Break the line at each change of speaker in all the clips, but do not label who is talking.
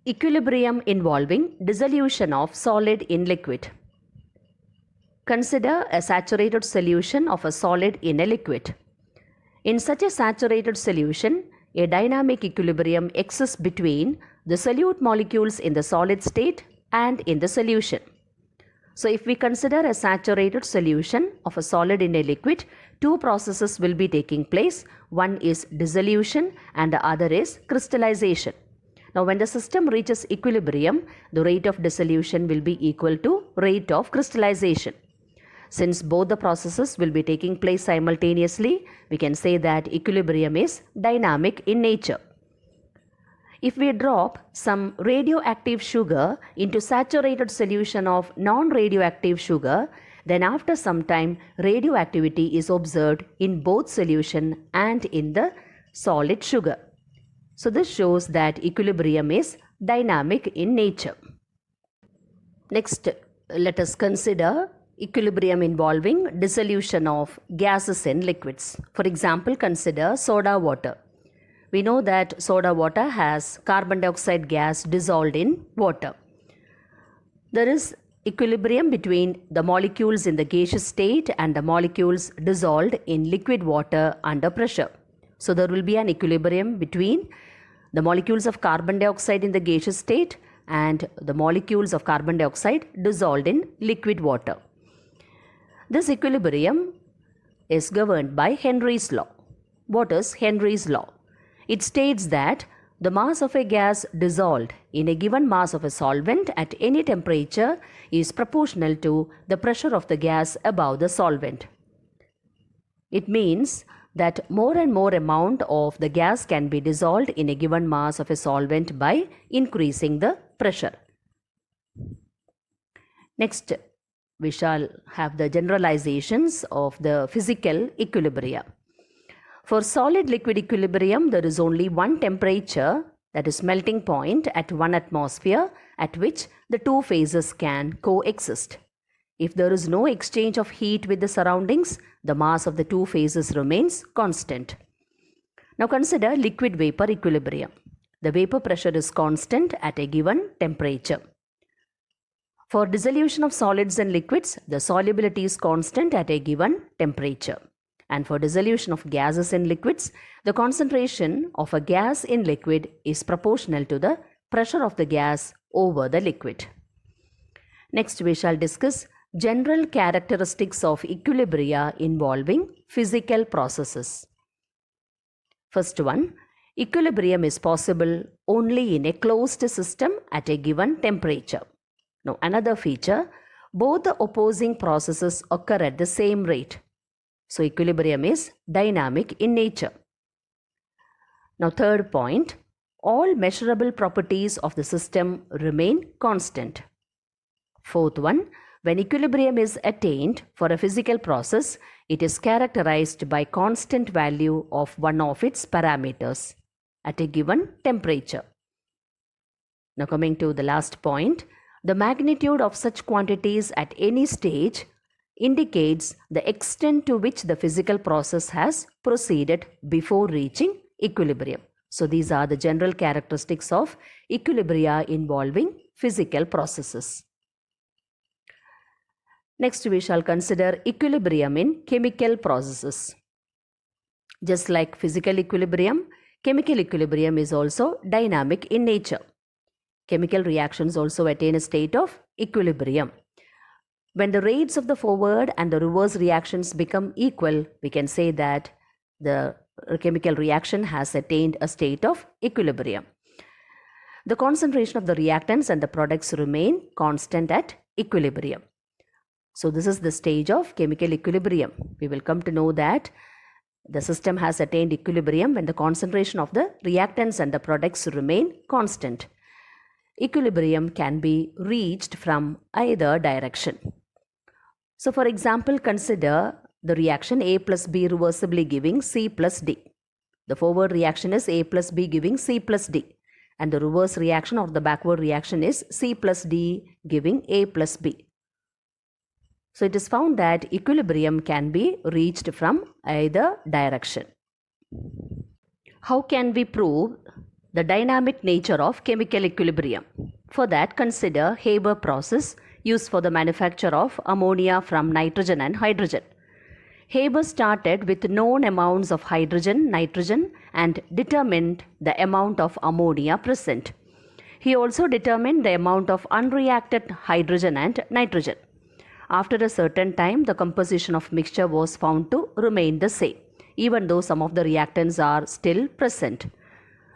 Equilibrium involving dissolution of solid in liquid. Consider a saturated solution of a solid in a liquid. In such a saturated solution, a dynamic equilibrium exists between the solute molecules in the solid state and in the solution. So if we consider a saturated solution of a solid in a liquid, two processes will be taking place. One is dissolution and the other is crystallization. Now when the system reaches equilibrium, the rate of dissolution will be equal to rate of crystallization. Since both the processes will be taking place simultaneously, we can say that equilibrium is dynamic in nature. If we drop some radioactive sugar into saturated solution of non-radioactive sugar, then after some time radioactivity is observed in both solution and in the solid sugar. So this shows that equilibrium is dynamic in nature. Next, let us consider equilibrium involving dissolution of gases in liquids. For example, consider soda water. We know that soda water has carbon dioxide gas dissolved in water. There is equilibrium between the molecules in the gaseous state and the molecules dissolved in liquid water under pressure. So there will be an equilibrium between the molecules of carbon dioxide in the gaseous state and the molecules of carbon dioxide dissolved in liquid water. This equilibrium is governed by Henry's law. What is Henry's law? It states that the mass of a gas dissolved in a given mass of a solvent at any temperature is proportional to the pressure of the gas above the solvent. It means that more and more amount of the gas can be dissolved in a given mass of a solvent by increasing the pressure. Next, we shall have the generalizations of the physical equilibria. For solid-liquid equilibrium, there is only one temperature, that is melting point at 1 atmosphere, at which the two phases can coexist. If there is no exchange of heat with the surroundings, the mass of the two phases remains constant. Now consider liquid-vapor equilibrium. The vapor pressure is constant at a given temperature. For dissolution of solids and liquids, the solubility is constant at a given temperature. And for dissolution of gases in liquids, the concentration of a gas in liquid is proportional to the pressure of the gas over the liquid. Next, we shall discuss general characteristics of equilibria involving physical processes. First one, equilibrium is possible only in a closed system at a given temperature. Now, another feature, both the opposing processes occur at the same rate. So, equilibrium is dynamic in nature. Now, third point, all measurable properties of the system remain constant. Fourth one, when equilibrium is attained for a physical process, it is characterized by constant value of one of its parameters at a given temperature. Now, coming to the last point, the magnitude of such quantities at any stage indicates the extent to which the physical process has proceeded before reaching equilibrium. So these are the general characteristics of equilibria involving physical processes. Next, we shall consider equilibrium in chemical processes. Just like physical equilibrium, chemical equilibrium is also dynamic in nature. Chemical reactions also attain a state of equilibrium. When the rates of the forward and the reverse reactions become equal, we can say that the chemical reaction has attained a state of equilibrium. The concentration of the reactants and the products remain constant at equilibrium. So this is the stage of chemical equilibrium. We will come to know that the system has attained equilibrium when the concentration of the reactants and the products remain constant. Equilibrium can be reached from either direction. So for example, consider the reaction A plus B reversibly giving C plus D. The forward reaction is A plus B giving C plus D, and the reverse reaction or the backward reaction is C plus D giving A plus B. So it is found that equilibrium can be reached from either direction. How can we prove the dynamic nature of chemical equilibrium. For that, consider Haber process used for the manufacture of ammonia from nitrogen and hydrogen. Haber started with known amounts of hydrogen, nitrogen and determined the amount of ammonia present. He also determined the amount of unreacted hydrogen and nitrogen. After a certain time, the composition of mixture was found to remain the same, even though some of the reactants are still present.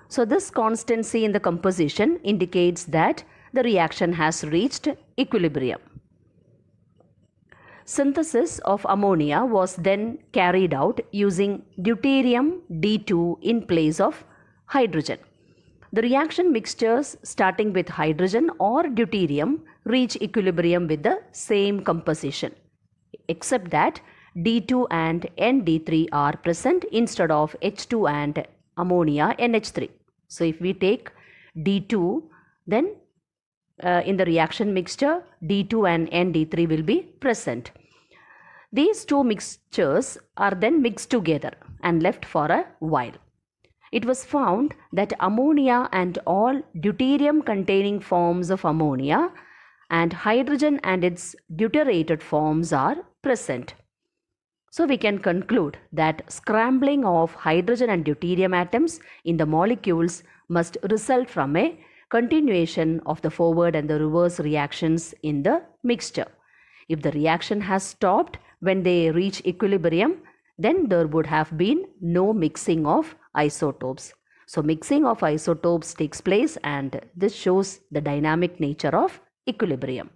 So this constancy in the composition indicates that the reaction has reached equilibrium. Synthesis of ammonia was then carried out using deuterium D2 in place of hydrogen. The reaction mixtures starting with hydrogen or deuterium reach equilibrium with the same composition, except that D2 and ND3 are present instead of H2 and ammonia NH3. So if we take D2, then in the reaction mixture, D2 and ND3 will be present. These two mixtures are then mixed together and left for a while. It was found that ammonia and all deuterium containing forms of ammonia and hydrogen and its deuterated forms are present. So we can conclude that scrambling of hydrogen and deuterium atoms in the molecules must result from a continuation of the forward and the reverse reactions in the mixture. If the reaction has stopped when they reach equilibrium, then there would have been no mixing of isotopes. So mixing of isotopes takes place, and this shows the dynamic nature of equilibrium.